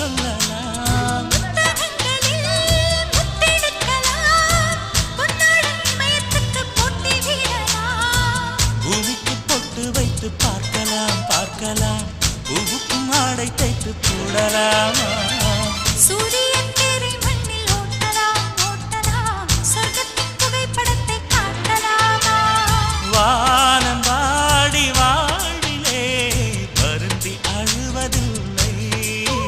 சொல்லலாம். பூமிக்கு பொட்டு வைத்து பார்க்கலாம் பார்க்கலாம், பூவுக்கும் ஆடை தைத்து போடலாமா?